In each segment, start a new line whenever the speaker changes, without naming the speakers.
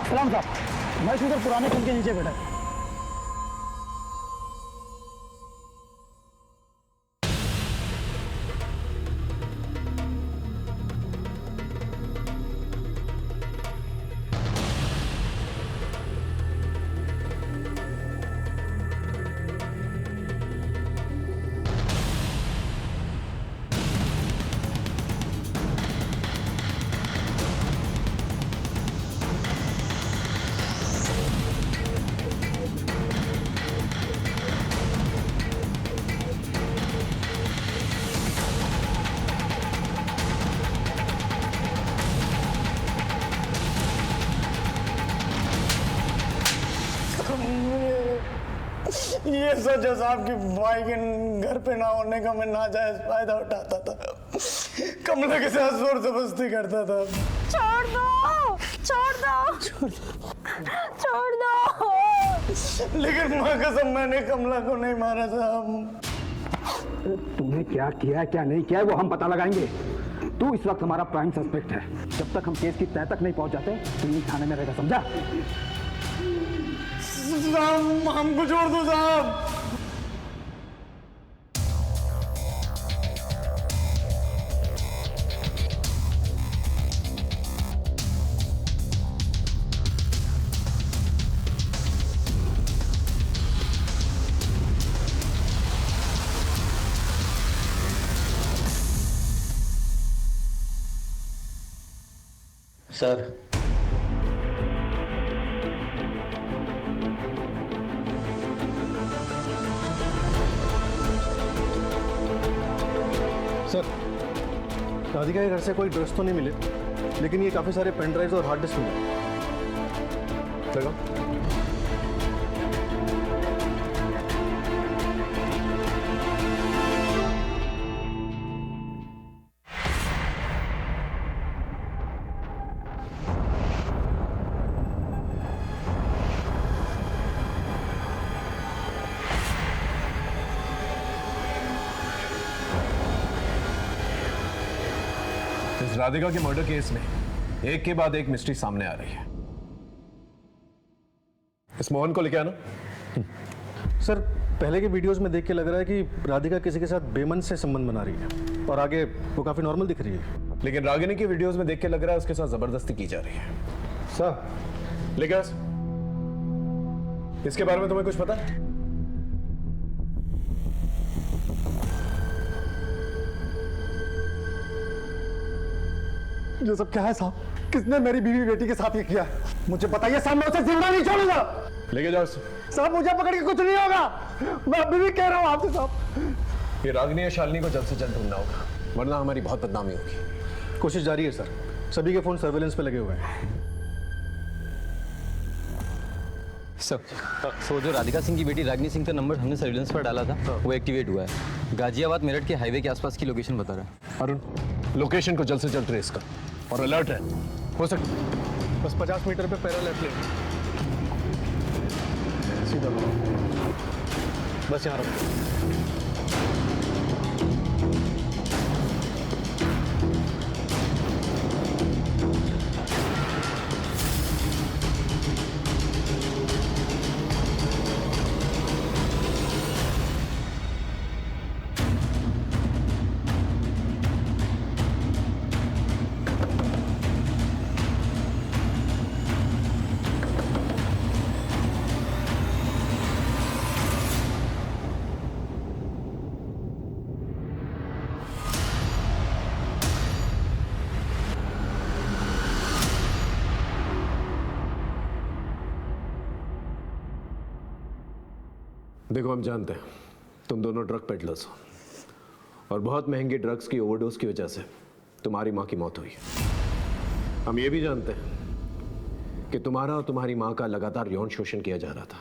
सलाम साहब, मैं इधर पुराने पुल के नीचे बैठा है।
ये सोचो साहब कि भाई के घर पे ना होने का मैं नाजायज फायदा उठाता था, कमला के साथ जोर जबरदस्ती करता था।
छोड़ दो, छोड़ दो, छोड़ दो।
लेकिन माँ कसम मैंने कमला को नहीं मारा साहब।
तुम्हें क्या किया क्या नहीं किया वो हम पता लगाएंगे। तू इस वक्त हमारा प्राइम सस्पेक्ट है। जब तक हम केस की तह तक नहीं पहुंच जाते तो ये थाने में रहेगा, समझा?
साहब हमको छोड़ दो साहब।
सर,
सर, राधिका के घर से कोई ड्रग्स तो नहीं मिले, लेकिन ये काफ़ी सारे पेन ड्राइव्स और हार्ड डिस्क मिले। लगाओ।
इस राधिका के मर्डर केस में एक के बाद एक मिस्ट्री सामने आ रही है। इस मोहन को लेके आना।
सर, पहले के वीडियोस में देख के लग रहा है कि राधिका किसी के साथ बेमन से संबंध बना रही है और आगे वो काफ़ी नॉर्मल दिख रही है।
लेकिन रागिनी की वीडियोस में देख के लग रहा है उसके साथ जबरदस्ती की जा रही है।
सर,
लेकिन इसके बारे में तुम्हें कुछ पता है?
ये सब क्या है साहब? किसने मेरी बीवी बेटी के साथ ये किया है? मुझे बताइए साहब, मैं उसे जिंदा नहीं छोड़ूंगा।
लेके जाओ इसे।
साहब मुझे पकड़ के कुछ नहीं होगा, मैं अभी भी कह रहा हूँ आपसे साहब।
ये रागिनी या शालिनी को जल्द से जल्द ढूंढना होगा, वरना हमारी बहुत बदनामी होगी।
कोशिश जारी है सर, सभी के फोन सर्वेलेंस पे लगे हुए हैं।
सर, तो जो राधिका सिंह की बेटी रागिनी सिंह का नंबर हमने सर्विलेंस पर डाला था वो एक्टिवेट हुआ है। गाजियाबाद मेरठ के हाईवे के आसपास की लोकेशन बता रहा है।
अरुण, लोकेशन को जल्द से जल्द ट्रेस कर और अलर्ट है। हो सकता
बस 50 मीटर पे पैरेलल लेफ्ट सीधा बस यहाँ रखो।
देखो, हम जानते हैं तुम दोनों ड्रग पेडलर्स हो और बहुत महंगे ड्रग्स की ओवरडोज की वजह से तुम्हारी माँ की मौत हुई है। हम ये भी जानते हैं कि तुम्हारा और तुम्हारी माँ का लगातार यौन शोषण किया जा रहा था।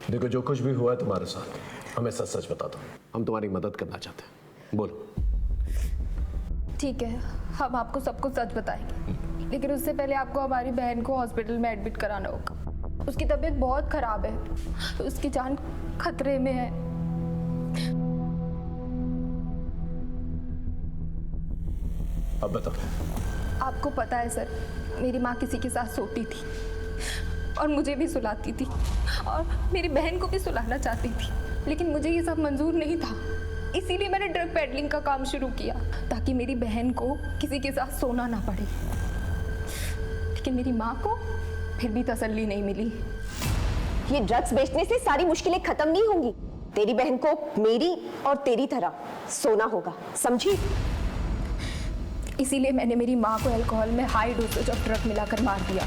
देखो, जो कुछ भी हुआ है तुम्हारे साथ, हमें सच सच बता दो, हम तुम्हारी मदद करना चाहते हैं। बोलो।
ठीक है, हम आपको सब कुछ सच बताएंगे, लेकिन उससे पहले आपको हमारी बहन को हॉस्पिटल में एडमिट कराना होगा। उसकी तबीयत बहुत खराब है, उसकी जान खतरे में है।
अब बताओ।
आपको पता है सर, मेरी माँ किसी के साथ सोती थी। और मुझे भी सुलाती थी और मेरी बहन को भी सुलाना चाहती थी, लेकिन मुझे ये सब मंजूर नहीं था। इसीलिए मैंने ड्रग पेडलिंग का काम शुरू किया ताकि मेरी बहन को किसी के साथ सोना ना पड़े। लेकिन मेरी माँ को फिर भी तसल्ली नहीं मिली।
ये ड्रग्स बेचने से सारी मुश्किलें खत्म नहीं होंगी। तेरी बहन को मेरी और तेरी तरह सोना होगा, समझी?
इसीलिए मैंने मेरी माँ को अल्कोहल में हाई डोसेज ऑफ ड्रग मिलाकर मार दिया।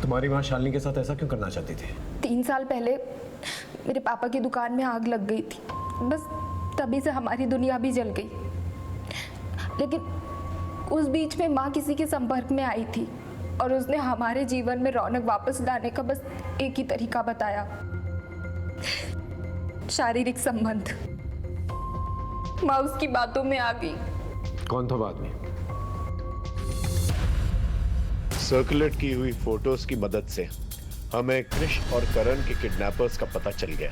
तुम्हारी माँ शालिनी के साथ ऐसा क्यों करना चाहती थी?
3 साल पहले मेरे पापा की दुकान में आग लग गई थी, बस तभी से हमारी दुनिया भी जल गई। लेकिन उस बीच में माँ किसी के संपर्क में आई थी और उसने हमारे जीवन में रौनक वापस लाने का बस एक ही तरीका बताया, शारीरिक संबंध। माँ उसकी बातों में आ गई।
कौन था बाद में?
सर्कुलेट की हुई फोटोज की मदद से हमें कृष और करण के किडनैपर्स का पता चल गया।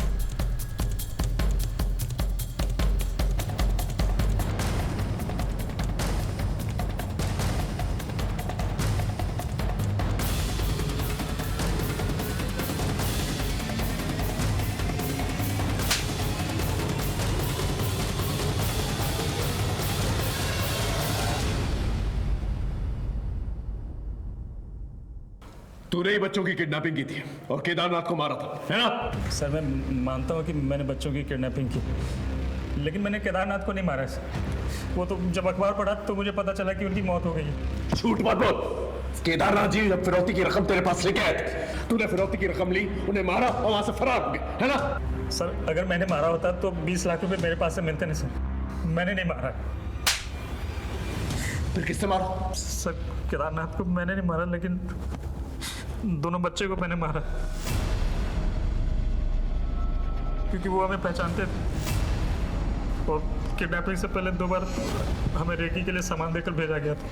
तूने ही बच्चों की किडनैपिंग की थी और केदारनाथ को मारा था, है ना?
सर मैं मानता हूँ कि मैंने बच्चों की किडनैपिंग की, लेकिन मैंने केदारनाथ को नहीं मारा है सर। वो तो जब अखबार पढ़ा तो मुझे पता चला कि उनकी मौत हो गई है।
झूठ मत बोल। केदारनाथ जी जब फिरौती की रकम तेरे पास लेके आए थे, तूने फिरौती की रकम ली, उन्हें मारा और वहां से फरार हो गए, है ना?
सर अगर मैंने मारा होता तो 20 लाख रुपए मेरे पास से मिलते नहीं सर। मैंने नहीं मारा।
फिर किससे मारा?
सर केदारनाथ को मैंने नहीं मारा, लेकिन दोनों बच्चे को मैंने मारा, क्योंकि वो हमें पहचानते थे और किडनैपिंग से पहले 2 बार हमें रेकी के लिए सामान देकर भेजा गया था।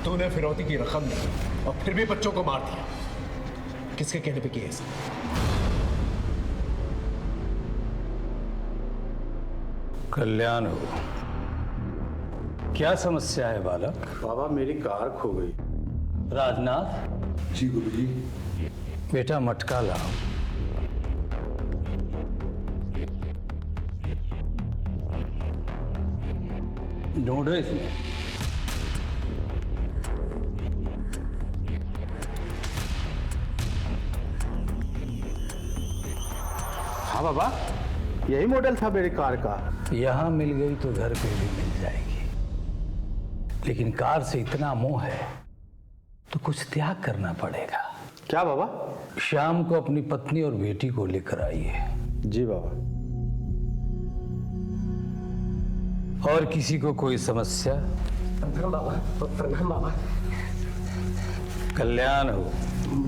तूने फिरौती की रकम ली और फिर भी बच्चों को मार दिया। किसके कहने पे किया?
कल्याण हो। क्या समस्या है बालक?
बाबा मेरी कार खो गई।
राजनाथ।
जी गुरुजी।
बेटा मटका लाओ। ढूंढो इसमें।
हाँ बाबा, यही मॉडल था मेरी कार का।
यहां मिल गई तो घर पे भी मिल जाएगी, लेकिन कार से इतना मोह है तो कुछ त्याग करना पड़ेगा।
क्या बाबा?
शाम को अपनी पत्नी और बेटी को लेकर आइए।
जी बाबा।
और किसी को कोई समस्या?
प्रणाम बाबा। प्रणाम बाबा।
कल्याण हो।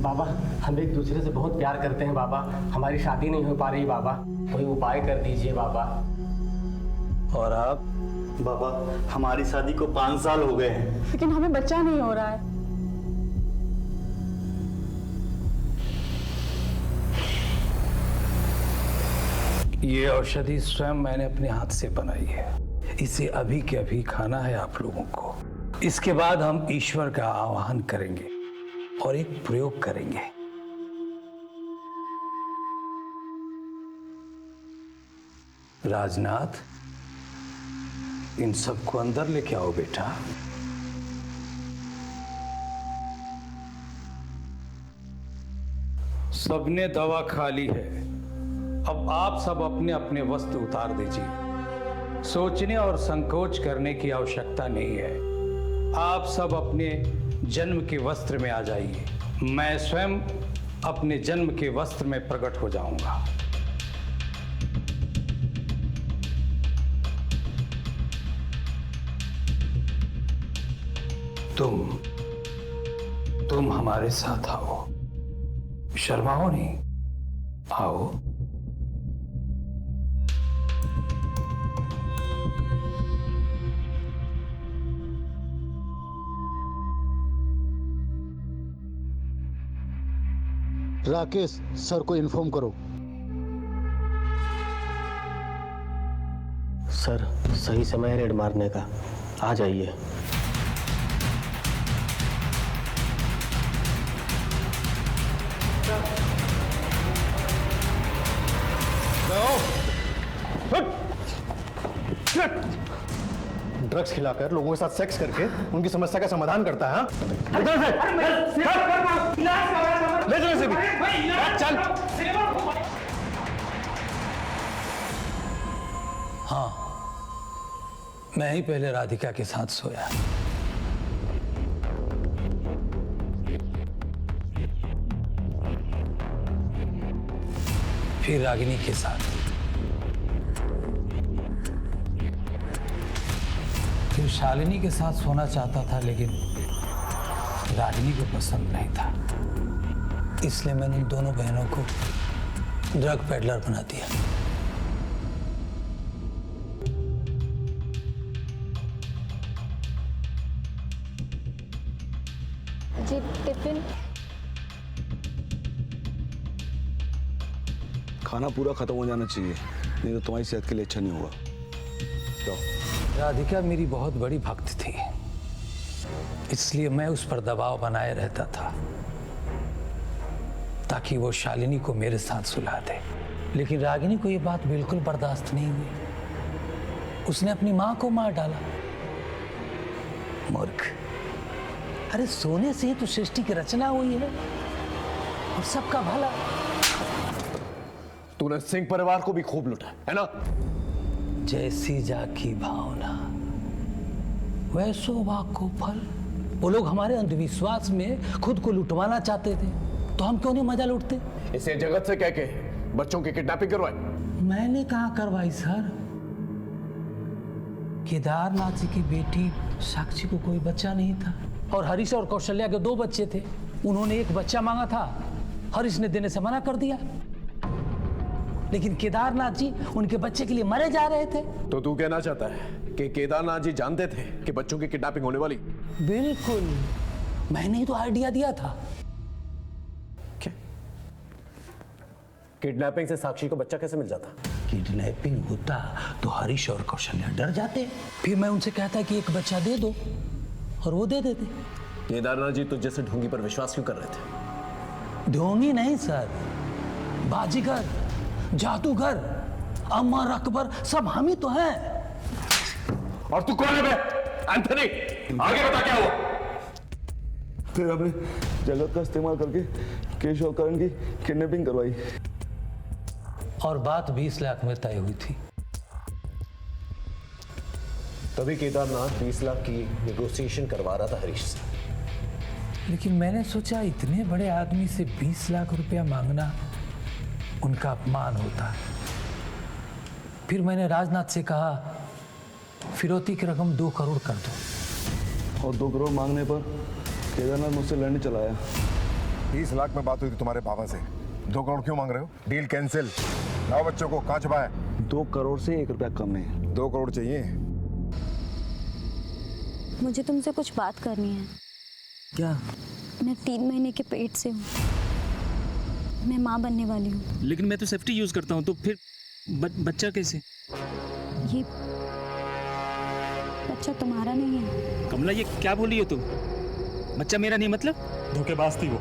बाबा हम एक दूसरे से बहुत प्यार करते हैं बाबा, हमारी शादी नहीं हो पा रही बाबा, कोई उपाय कर दीजिए बाबा।
और आप?
बाबा हमारी शादी को 5 साल हो गए हैं,
लेकिन हमें बच्चा नहीं हो रहा है।
ये औषधि स्वयं मैंने अपने हाथ से बनाई है। इसे अभी के अभी खाना है आप लोगों को। इसके बाद हम ईश्वर का आवाहन करेंगे और एक प्रयोग करेंगे। राजनाथ, इन सबको अंदर लेके आओ बेटा। सबने दवा खा ली है, अब आप सब अपने अपने वस्त्र उतार दीजिए। सोचने और संकोच करने की आवश्यकता नहीं है। आप सब अपने जन्म के वस्त्र में आ जाइए। मैं स्वयं अपने जन्म के वस्त्र में प्रकट हो जाऊंगा। तुम हमारे साथ आओ। शर्माओ नहीं, आओ।
राकेश सर को इन्फॉर्म करो।
सर सही समय है रेड मारने का, आ जाइए।
ड्रग्स खिलाकर लोगों के साथ सेक्स करके उनकी समस्या का समाधान करता है। ले जाओ इसे भी। चल।
हाँ, मैं ही पहले राधिका के साथ सोया। फिर रागिनी के साथ, फिर शालिनी के साथ सोना चाहता था, लेकिन रागिनी को पसंद नहीं था। इसलिए मैंने इन दोनों बहनों को ड्रग पेडलर बना दिया।
जी टिफिन।
खाना पूरा खत्म हो जाना चाहिए, नहीं तो तुम्हारी सेहत के लिए अच्छा नहीं होगा। तो
राधिका मेरी बहुत बड़ी भक्त थी, इसलिए मैं उस पर दबाव बनाए रहता था ताकि वो शालिनी को मेरे साथ सुला दे। लेकिन रागिनी को ये बात बिल्कुल बर्दाश्त नहीं हुई। उसने अपनी मां को मार डाला। मूर्ख! अरे सोने से ही तो सृष्टि की रचना हुई है और सबका भला।
तूने सिंह परिवार को भी खूब लुटा है ना?
जैसी जाकी भावना वैसो भाग को फल। वो लोग हमारे अंधविश्वास में खुद को लुटवाना चाहते थे, तो हम क्यों नहीं मजा लूटते?
इसे जगत से कह के बच्चों की किडनैपिंग करवाई।
मैंने कहाँ करवाई सर? केदारनाथ जी की बेटी साक्षी को कोई बच्चा नहीं था और हरीश और कौशल्या के 2 बच्चे थे। उन्होंने एक बच्चा मांगा था, हरीश ने देने से मना कर दिया। लेकिन केदारनाथ जी उनके बच्चे के लिए मरे जा रहे थे।
तो तू कहना चाहता है कि केदारनाथ जी जानते थे कि बच्चों की किडनैपिंग होने वाली?
बिल्कुल, मैंने ही तो आइडिया दिया था।
क्या? किडनैपिंग से साक्षी को बच्चा कैसे मिल जाता?
किडनैपिंग होता तो हरीश और कौशल्या डर जाते। फिर मैं उनसे कहता कि एक बच्चा दे दो और वो दे देते।
केदारनाथ जी तुझ जैसे ढोंगी पर विश्वास क्यों कर रहे थे?
ढोंगी नहीं सर, बाजीगर, जादूगर, अमर अकबर सब हम ही तो हैं।
और तू कौन है बे? एंथनी, आगे बता क्या हुआ?
फिर हमने जगत का इस्तेमाल करके केश और करण की किडनैपिंग करवाई
और बात 20 लाख में तय हुई थी।
तभी केदारनाथ 20 लाख की नेगोशिएशन करवा रहा था हरीश से।
लेकिन मैंने सोचा इतने बड़े आदमी से 20 लाख रुपया मांगना उनका अपमान होता। फिर मैंने राजनाथ से कहा फिरौती की रकम 2 करोड़ कर दो।
और 2 करोड़ मांगने पर केदारनाथ मुझसे लड़ने चला आया।
20 लाख में बात हुई थी तुम्हारे पापा से, 2 करोड़ क्यों मांग रहे हो? Deal cancel. लाओ बच्चों को, कहाँ छुपा है?
2 करोड़ से 1 रुपया कम नहीं।
2 करोड़ चाहिए।
मुझे तुमसे कुछ बात करनी है।
क्या?
मैं 3 महीने के पेट से हूँ, मैं माँ बनने वाली हूँ।
लेकिन मैं तो सेफ्टी यूज करता हूँ, तो फिर बच्चा कैसे?
ये बच्चा तुम्हारा नहीं है।
कमला, ये क्या बोली हो तुम? बच्चा मेरा नहीं मतलब? धोखेबाज थी वो,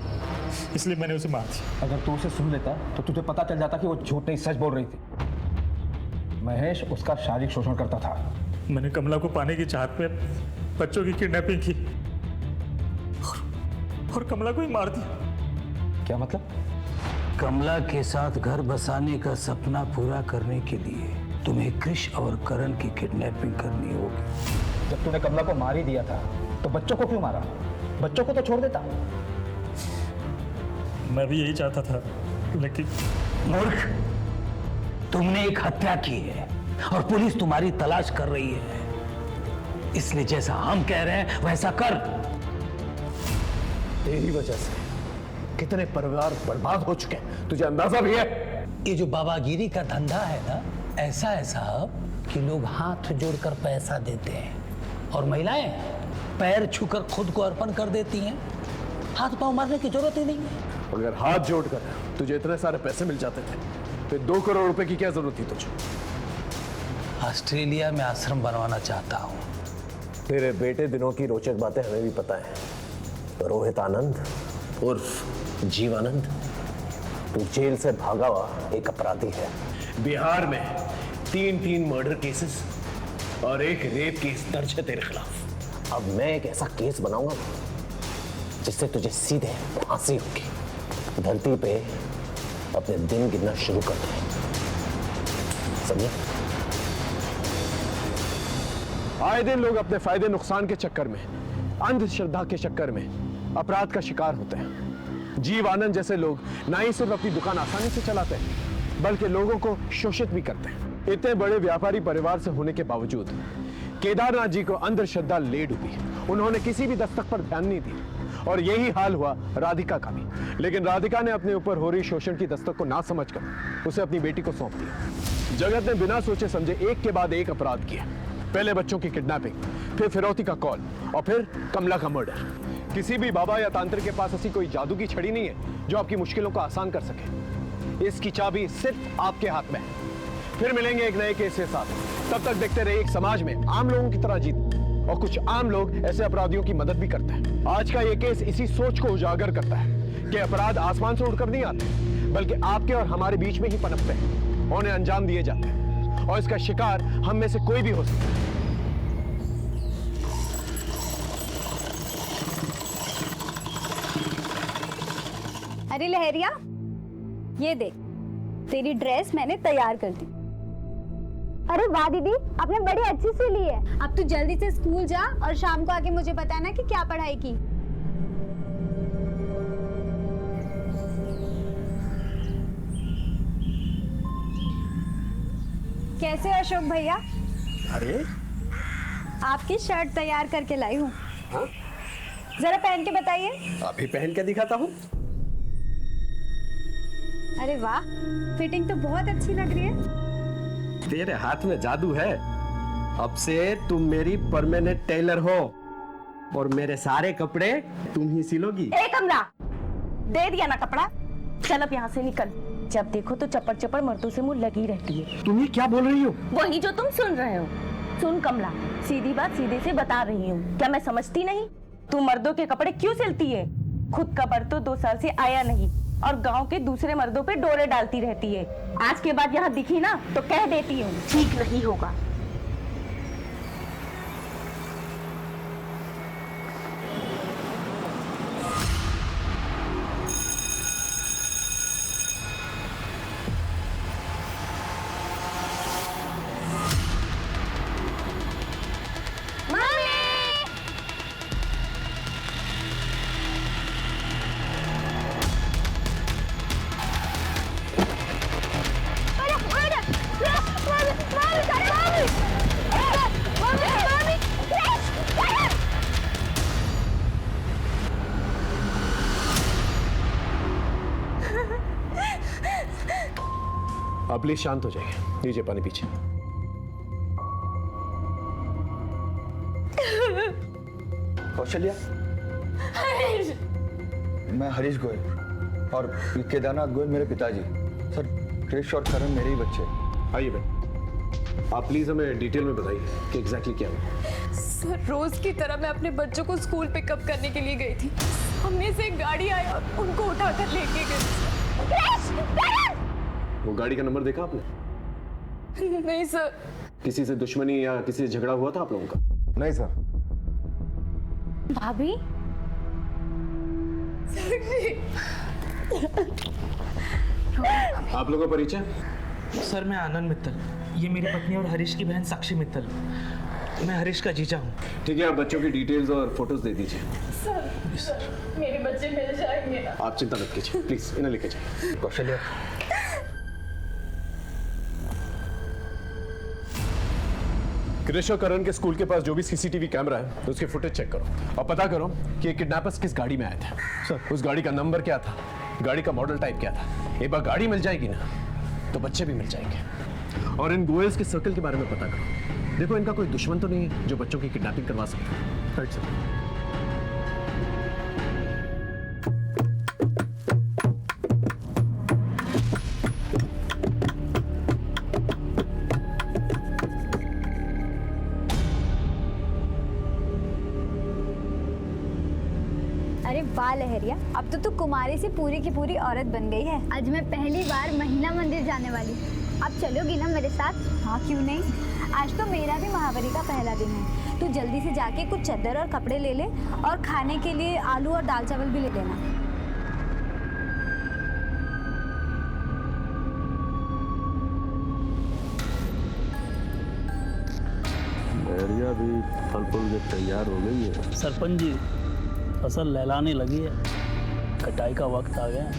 इसलिए मैंने उसे मार दिया।
अगर तू उसे सुन लेता तो तुझे पता चल जाता कि वो झूठ नहीं सच बोल रही थी। महेश उसका शारीरिक शोषण करता था।
मैंने कमला को पाने की चाहत में बच्चों की किडनैपिंग की और कमला को ही मार दिया।
क्या मतलब?
कमला के साथ घर बसाने का सपना पूरा करने के लिए तुम्हें कृष और करण की किडनैपिंग करनी होगी।
जब तूने कमला को मार ही दिया था तो बच्चों को क्यों मारा? बच्चों को तो छोड़ देता।
मैं भी यही चाहता था, लेकिन
मूर्ख, तुमने एक हत्या की है और पुलिस तुम्हारी तलाश कर रही है। इसलिए जैसा हम कह रहे हैं वैसा कर।
तेरी वजह से कितने परिवार बर्बाद हो चुके हैं, तुझे अंदाजा भी है?
ये जो बाबागिरी का धंधा है ना, ऐसा है साहब कि लोग हाथ जोड़कर पैसा देते हैं और महिलाएं पैर छूकर खुद को अर्पण कर देती हैं। हाथ पांव मारने की जरूरत ही नहीं है।
अगर हाथ जोड़कर तुझे इतने सारे पैसे मिल जाते थे, फिर 2 करोड़ रुपए की क्या जरूरत थी तुझे?
ऑस्ट्रेलिया में आश्रम बनवाना चाहता हूँ।
तेरे बेटे दिनों की रोचक बातें हमें भी पता है। रोहित आनंद उर्फ जीवानंद, तू जेल से भागा हुआ एक अपराधी है। बिहार में 3 मर्डर केसेस और एक रेप केस दर्ज है तेरे खिलाफ। अब मैं एक ऐसा केस बनाऊंगा जिससे तुझे सीधे फांसी होगी। धरती पे अपने दिन गिनना शुरू कर दे, समझे?
आए दिन लोग अपने फायदे नुकसान के चक्कर में, अंधश्रद्धा के चक्कर में अपराध का शिकार होते हैं। जीव आनंद जैसे लोग ना ही सिर्फ अपनी दुकान आसानी से चलाते हैं बल्कि लोगों को शोषित भी करते हैं। इतने बड़े व्यापारी परिवार से होने के बावजूद केदारनाथ जी को अंधश्रद्धा ले डूबी। उन्होंने किसी भी दस्तक पर ध्यान नहीं दिया और यही हाल हुआ राधिका का भी। लेकिन राधिका ने अपने ऊपर हो रही शोषण की दस्तक को ना समझकर उसे अपनी बेटी को सौंप दिया। जगत ने बिना सोचे समझे एक के बाद एक अपराध किए। पहले बच्चों की किडनैपिंग, फिर फिरौती का कॉल और फिर कमला का मर्डर। किसी भी बाबा या तांत्रिक के पास ऐसी कोई जादू की छड़ी नहीं है जो आपकी मुश्किलों को आसान कर सके। इसकी चाबी सिर्फ आपके हाथ में है। फिर मिलेंगे एक नए केस के साथ। तब तक देखते रहिए एक समाज में आम लोगों की तरह जीत, और कुछ आम लोग ऐसे अपराधियों की मदद भी करते हैं। आज का ये केस इसी सोच को उजागर करता है कि अपराध आसमान से उड़कर नहीं आते बल्कि आपके और हमारे बीच में ही पनपते हैं, उन्हें अंजाम दिए जाते हैं और इसका शिकार हम में से कोई भी हो सकता है।
अरे लहरिया, ये देख, तेरी ड्रेस मैंने तैयार कर दी।
अरे वाह दीदी, आपने बड़ी अच्छी सी ली है।
अब तू जल्दी से स्कूल जा और शाम को आके मुझे बताना कि क्या पढ़ाई की। कैसे हो अशोक भैया?
अरे
आपकी शर्ट तैयार करके लाई हूँ। जरा पहन के बताइए।
अभी पहन के दिखाता हूँ।
अरे वाह, फिटिंग तो बहुत अच्छी लग रही है।
तेरे हाथ में जादू है। अब से तुम मेरी परमानेंट टेलर हो और मेरे सारे कपड़े तुम ही सिलोगी।
ए कमला, दे दिया ना कपड़ा, चल अब यहाँ से निकल। जब देखो तो चप्पड़ चप्पड़ मर्दों से मुंह लगी रहती है।
तुम ये क्या बोल रही हो?
वही जो तुम सुन रहे हो। सुन कमला, सीधी बात सीधे से बता रही हूँ, क्या मैं समझती नहीं? तू मर्दों के कपड़े क्यों सिलती है? खुद का बर तो 2 साल से आया नहीं और गांव के दूसरे मर्दों पे डोरे डालती रहती है। आज के बाद यहाँ दिखी ना तो कह देती हूँ, ठीक नहीं होगा।
आप प्लीज शांत हो जाइए। लीजिए पानी पीछे।
कौशल्या, मैं हरीश गोयल और केदारनाथ गोयल मेरे पिताजी। सर, क्रिश और करण मेरे ही बच्चे।
आइए बेटा, आप प्लीज हमें डिटेल में बताइए कि एग्जैक्टली क्या हुआ।
सर, रोज की तरह मैं अपने बच्चों को स्कूल पिकअप करने के लिए गई थी। हमने से एक गाड़ी आई और उनको उठाकर लेके गई।
वो गाड़ी का नंबर देखा आपने?
नहीं सर।
किसी से दुश्मनी या किसी से झगड़ा हुआ था आप लोगों का?
नहीं सर।
भाभी,
आप लोगों का परिचय?
सर, मैं आनंद मित्तल, ये मेरी पत्नी और हरीश की बहन साक्षी मित्तल। मैं हरीश का जीजा हूँ।
ठीक है, आप बच्चों की डिटेल्स और फोटोज दे दीजिए।
सर, मेरे बच्चे मिल जाएंगे ना?
आप चिंता मत कीजिए, प्लीज इन्हें लेके जाइए।
कौशल्या,
कृष्ण और करण के स्कूल के पास जो भी सीसीटीवी कैमरा है उसके फुटेज चेक करो और पता करो कि ये किडनैपर्स किस गाड़ी में आए थे। सर, उस गाड़ी का नंबर क्या था, गाड़ी का मॉडल टाइप क्या था। एक बार गाड़ी मिल जाएगी ना तो बच्चे भी मिल जाएंगे। और इन गोयल्स के सर्कल के बारे में पता करो। देखो, इनका कोई दुश्मन तो नहीं है जो बच्चों की किडनैपिंग करवा सके। Right sir.
अरे वाह लहरिया, अब तो तू कुमारी से पूरी की पूरी औरत बन गई है।
आज मैं पहली बार महीना मंदिर जाने वाली। अब चलोगी ना मेरे साथ?
हाँ क्यों नहीं, आज तो मेरा भी महावरी का पहला दिन है। तू जल्दी से जाके कुछ चादर और कपड़े ले ले और खाने के लिए आलू और दाल चावल भी ले लेना।
लहरिया भी फल फूल के तैयार हो गई है।
सरपंच जी, फसल लहलाने लगी है, कटाई का वक्त आ गया।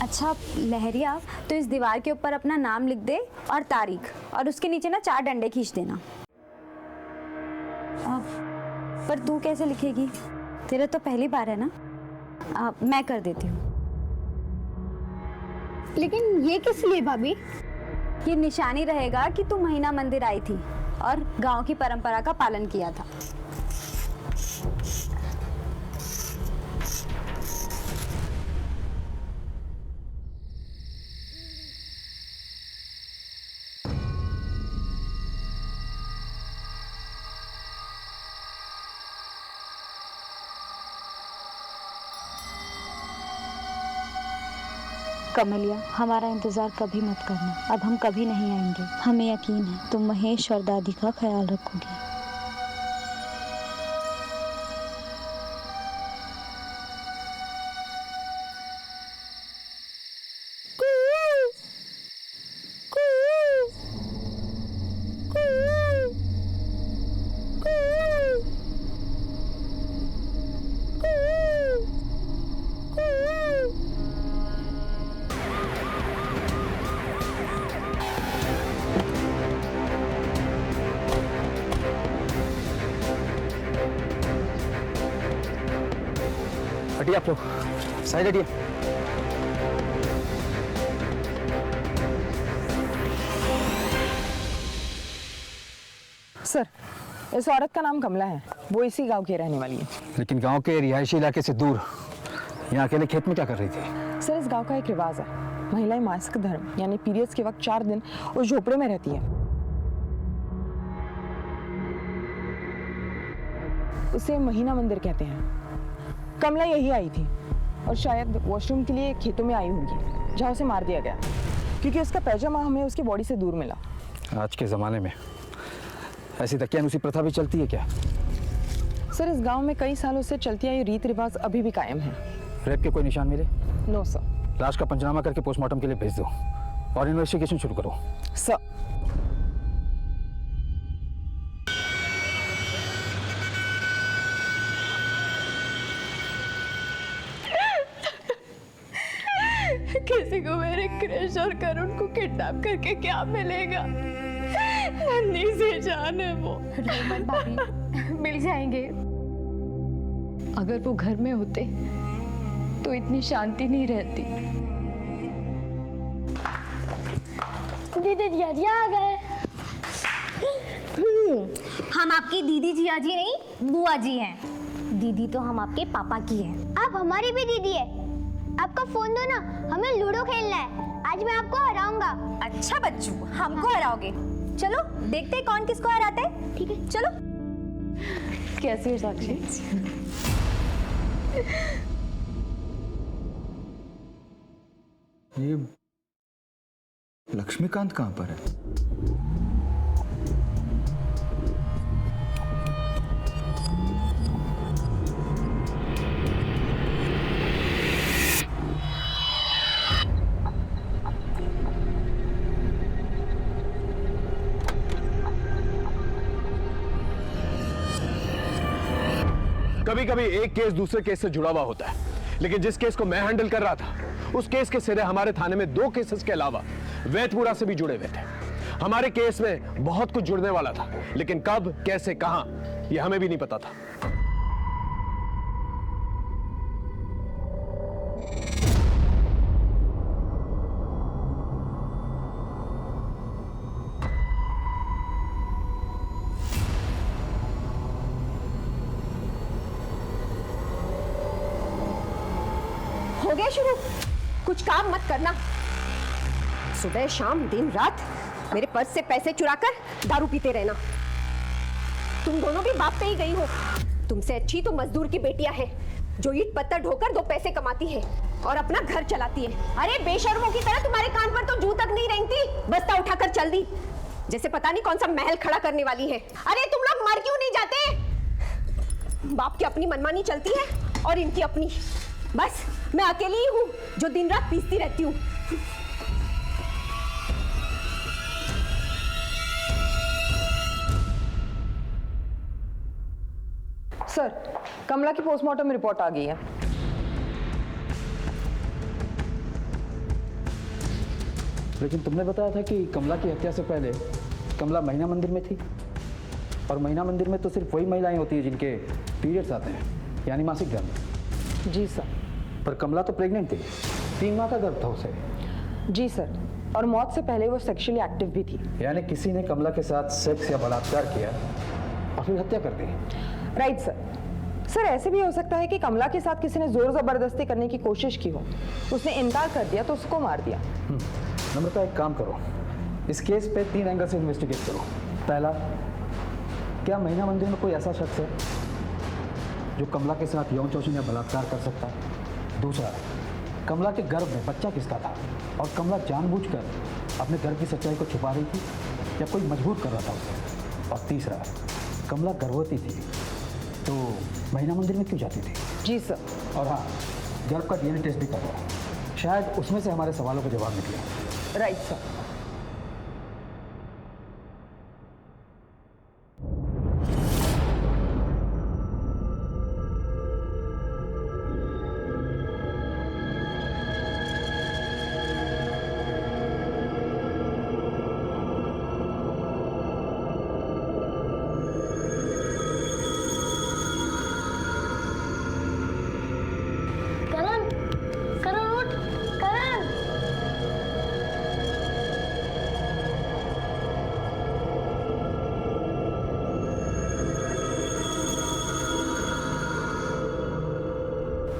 अच्छा लहरिया, तो इस दीवार के ऊपर अपना नाम लिख दे और तारीख, और उसके नीचे ना 4 डंडे खींच देना। पर तू कैसे लिखेगी? तेरा तो पहली बार है ना। मैं कर देती हूँ।
लेकिन ये किस लिए भाभी?
ये निशानी रहेगा कि तू महीना मंदिर आई थी और गांव की परंपरा का पालन किया था।
कमलिया, हमारा इंतजार कभी मत करना, अब हम कभी नहीं आएंगे। हमें यकीन है तुम महेश और दादी का ख्याल रखोगी।
हटिए आप लोग, साइड हटिए।
सर, इस औरत का नाम कमला है, वो इसी गांव की रहने वाली है।
लेकिन गांव के रिहायशी इलाके से दूर यहाँ अकेले खेत में क्या कर रही थी?
सर, इस गांव का एक रिवाज है, महिलाएं मासिक धर्म यानी पीरियड्स के वक्त 4 दिन उस झोपड़े में रहती हैं। उसे महीना मंदिर कहते हैं। कमला यही आई थी और शायद वॉशरूम के लिए खेतों में आई होगी, जहाँ उसे मार दिया गया क्योंकि उसका पैजामा हमें उसकी बॉडी से दूर मिला।
आज के ज़माने में ऐसी दकियानूसी प्रथा भी चलती है क्या?
सर, इस गांव में कई सालों से चलती आई रीत रिवाज अभी भी कायम है।
रेप के कोई निशान मिले?
No sir.
लाश का पंचनामा करके पोस्टमार्टम के लिए भेज दो और इन्वेस्टिगेशन शुरू करो।
सर।
किसी को मेरे क्रिश और करुण को किडनैप करके क्या मिलेगा? नन्ही सी जान है वो।
रोमन भाभी, मिल जाएंगे। अगर वो घर में होते तो इतनी शांति नहीं रहती।
दीदी जिया जी आ गए। हम आपकी दीदी जिया जी नहीं, बुआ जी हैं। दीदी तो हम आपके पापा की हैं। आप हमारी भी दीदी है। आपका फोन दो ना, हमें लूडो खेलना है। आज मैं आपको हराऊंगा।
अच्छा बच्चू, हमको हराओगे? चलो देखते हैं कौन किसको हराता है।
ठीक है,
चलो।
कैसी है साक्षी?
ये लक्ष्मीकांत कहाँ पर है?
कभी कभी एक केस दूसरे केस से जुड़ा हुआ होता है, लेकिन जिस केस को मैं हैंडल कर रहा था उस केस के सिरे हमारे थाने में 2 केसेस के अलावा वैतपुरा से भी जुड़े हुए थे। हमारे केस में बहुत कुछ जुड़ने वाला था, लेकिन कब, कैसे, कहां, यह हमें भी नहीं पता था।
हो गया शुरू? कुछ काम मत करना, सुबह शाम दिन रात मेरे पर्स से पैसे चुराकर दारू पीते रहना। तुम दोनों भी बाप पे ही गई हो। तुमसे अच्छी तो मजदूर की बेटियां हैं जो ईंट पत्थर ढोकर 2 पैसे कमाती है और अपना घर चलाती है। अरे बेशर्मों की तरह तुम्हारे कान पर तो जू तक नहीं रेंगती, बस्ता उठाकर चल दी जैसे पता नहीं कौन सा महल खड़ा करने वाली है। अरे तुम लोग मर क्यों नहीं जाते? बाप की अपनी मनमानी चलती है और इनकी अपनी। बस मैं अकेली ही हूँ जो दिन रात पीसती रहती हूँ।
सर, कमला की पोस्टमार्टम रिपोर्ट आ गई है।
लेकिन तुमने बताया था कि कमला की हत्या से पहले कमला महिला मंदिर में थी, और महिला मंदिर में तो सिर्फ वही महिलाएं होती हैं जिनके पीरियड्स आते हैं, यानी मासिक धर्म।
जी सर।
पर कमला तो प्रेग्नेंट थी, 3 माह का गर्भ था उसे।
जी सर, और मौत से पहले वो सेक्सुअली एक्टिव भी थी।
यानी किसी ने कमला के साथ सेक्स या बलात्कार किया और फिर हत्या कर दी।
Right sir. सर, ऐसे भी हो सकता है कि कमला के साथ किसी ने जोर जबरदस्ती करने की कोशिश की हो, उसने इनकार कर दिया तो उसको मार दिया।
नम्रता, एक काम करो, इस केस पे 3 एंगल से इन्वेस्टिगेट करो। पहला, क्या महिला मंदिर में कोई ऐसा शख्स है जो कमला के साथ यौन शोषण या बलात्कार कर सकता है? दूसरा, कमला के गर्भ में बच्चा किसका था और कमला जानबूझकर अपने गर्भ की सच्चाई को छुपा रही थी या कोई मजबूर कर रहा था उसे? और तीसरा, कमला गर्भवती थी तो महिला मंदिर में क्यों जाती थी?
जी सर।
और हाँ, गर्भ का DNA टेस्ट भी करवाओ, शायद उसमें से हमारे सवालों का जवाब निकले।
Right sir.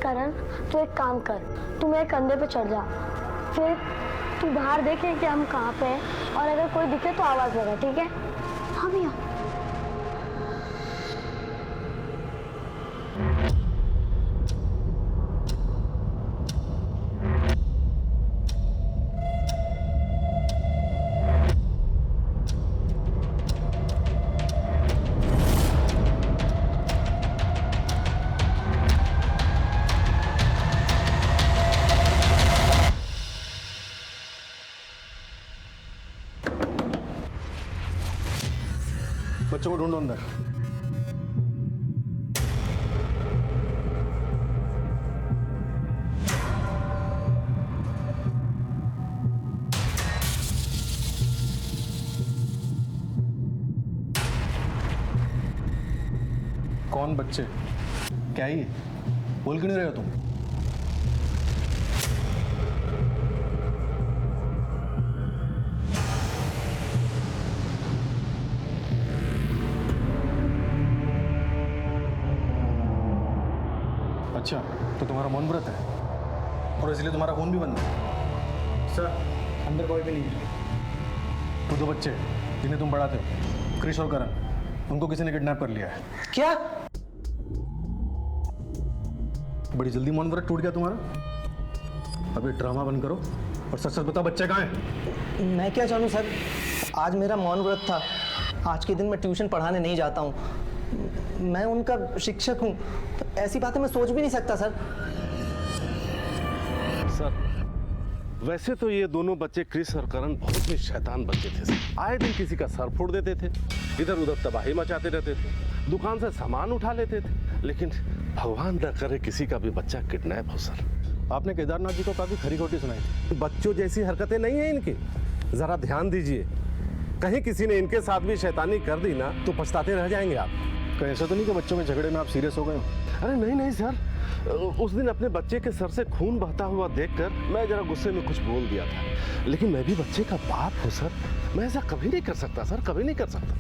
करण, तू एक काम कर, तू मेरे कंधे पे चढ़ जा, फिर तू बाहर देखे कि हम कहाँ पे हैं और अगर कोई दिखे तो आवाज लगा, ठीक है? हाँ भैया।
बच्चों को ढूंढो अंदर। कौन बच्चे? क्या ही बोल क्यों नहीं रहे हो तुम? अच्छा, तो तुम्हारा मौन व्रत है और इसलिए तुम्हारा फोन भी बंद है?
सर, अंदर कोई भी नहीं है।
वो 2 बच्चे जिन्हें तुम पढ़ाते हो, क्रिश और करण, उनको किसी ने किडनैप कर लिया है।
क्या?
बड़ी जल्दी मौन व्रत टूट गया तुम्हारा? अबे ड्रामा बंद करो और सच सच बताओ, बच्चे कहाँ हैं?
मैं क्या जानूँ सर, आज मेरा मौन व्रत था। आज के दिन मैं ट्यूशन पढ़ाने नहीं जाता हूँ, मैं उनका शिक्षक हूँ, तो ऐसी बातें मैं सोच भी नहीं सकता सर।
सर, वैसे तो ये दोनों बच्चे क्रिस और करण बहुत ही शैतान बच्चे थे सर। आए दिन किसी का सर फोड़ देते थे, इधर उधर तबाही मचाते रहते थे, दुकान से सामान उठा लेते थे, लेकिन भगवान न करे किसी का भी बच्चा किडनैप हो सर।
आपने केदारनाथ जी को काफी खरी खोटी सुनाई थी।
बच्चों जैसी हरकतें नहीं है इनकी, जरा ध्यान दीजिए, कहीं किसी ने इनके साथ भी शैतानी कर दी ना तो पछताते रह जाएंगे आप।
कहीं ऐसा तो नहीं कि बच्चों के झगड़े में आप सीरियस हो गए हो?
अरे नहीं नहीं सर, उस दिन अपने बच्चे के सर से खून बहता हुआ देखकर मैं जरा गुस्से में कुछ बोल दिया था, लेकिन मैं भी बच्चे का बाप हूँ सर, मैं ऐसा कभी नहीं कर सकता सर, कभी नहीं कर सकता।